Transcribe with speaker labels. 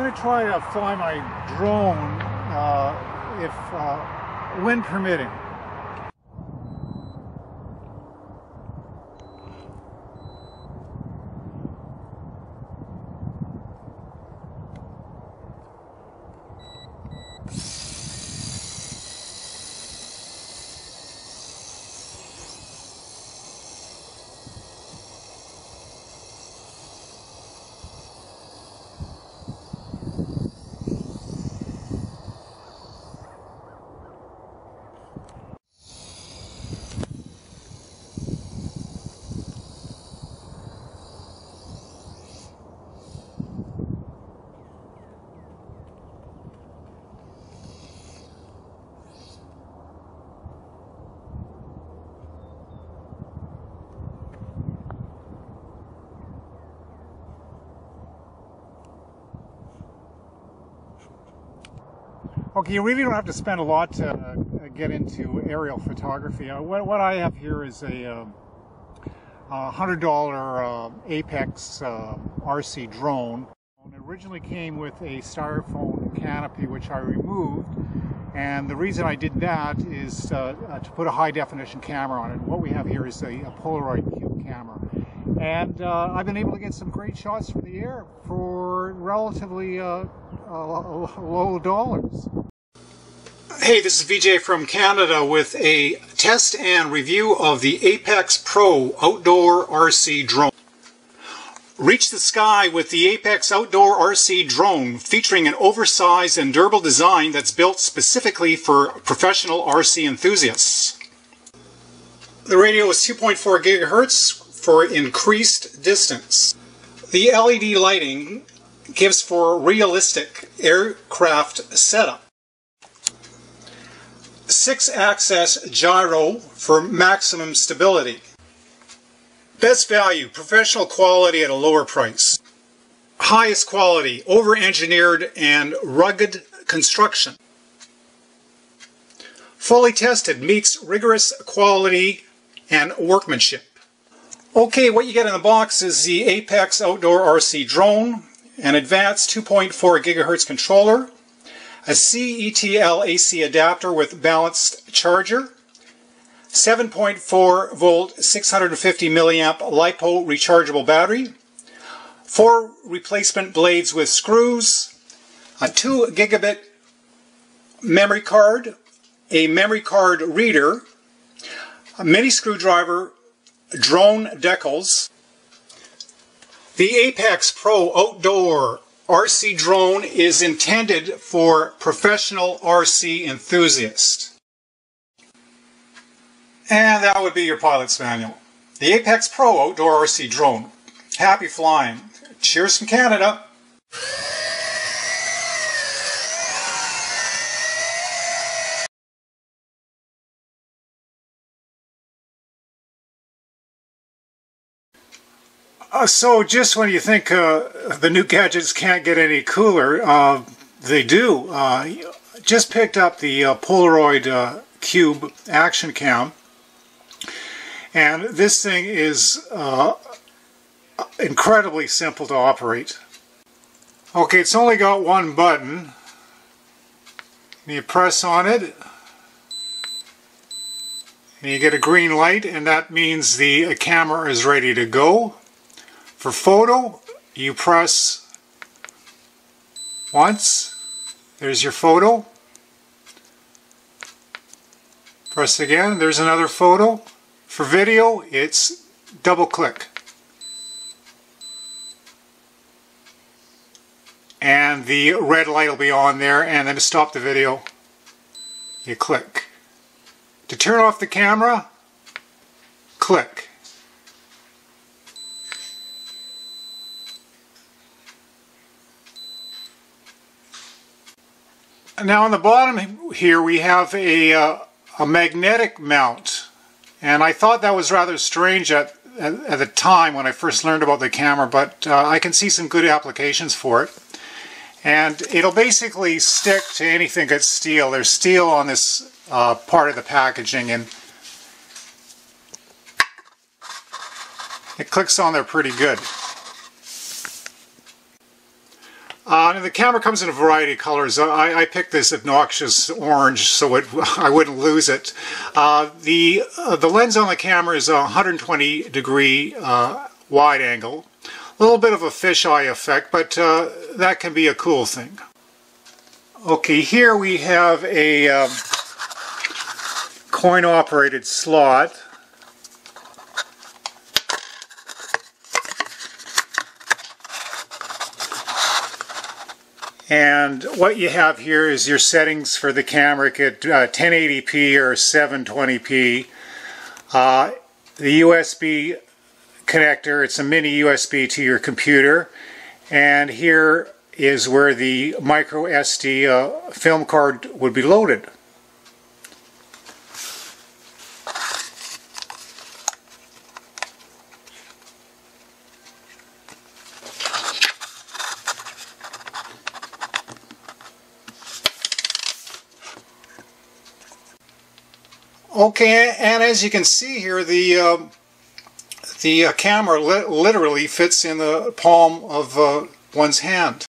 Speaker 1: going to try to fly my drone if wind permitting. Okay, you really don't have to spend a lot to get into aerial photography. What I have here is a $100 Apex RC drone. It originally came with a styrofoam canopy, which I removed, and the reason I did that is to put a high definition camera on it. What we have here is a Polaroid cube camera, and I've been able to get some great shots from the air for relatively low dollars. Hey, this is vjay from Canada with a test and review of the Apex Pro Outdoor RC Drone. Reach the sky with the Apex Outdoor RC Drone, featuring an oversized and durable design that's built specifically for professional RC enthusiasts. The radio is 2.4 gigahertz for increased distance. The LED lighting gives for realistic aircraft setup. 6-axis gyro for maximum stability. Best value, professional quality at a lower price. Highest quality, over-engineered and rugged construction. Fully tested, meets rigorous quality and workmanship. Okay, what you get in the box is the Apex Outdoor RC Drone, an advanced 2.4 gigahertz controller, a CETL AC adapter with balanced charger, 7.4 volt 650 milliamp LiPo rechargeable battery, 4 replacement blades with screws, a 2 gigabit memory card, a memory card reader, a mini screwdriver, drone decals. The Apex Pro Outdoor RC Drone is intended for professional RC enthusiasts. And that would be your pilot's manual. The Apex Pro Outdoor RC Drone. Happy flying. Cheers from Canada. So just when you think the new gadgets can't get any cooler, they do. Just picked up the Polaroid Cube Action Cam, and this thing is incredibly simple to operate. Okay, it's only got one button. You press on it, and you get a green light, and that means the camera is ready to go. For photo, you press once, there's your photo. Press again, there's another photo. For video, it's double click. And the red light will be on there, and then to stop the video, you click. To turn off the camera, click. Now on the bottom here we have a magnetic mount, and I thought that was rather strange at the time when I first learned about the camera, but I can see some good applications for it. And it'll basically stick to anything that's steel. There's steel on this part of the packaging, and it clicks on there pretty good. The camera comes in a variety of colors. I picked this obnoxious orange so I wouldn't lose it. The lens on the camera is a 120-degree wide angle. A little bit of a fisheye effect, but that can be a cool thing. Okay, here we have a coin-operated slot. And what you have here is your settings for the camera at 1080p or 720p. The USB connector, it's a mini USB to your computer. And here is where the micro SD film card would be loaded. Okay, and as you can see here, the camera literally fits in the palm of one's hand.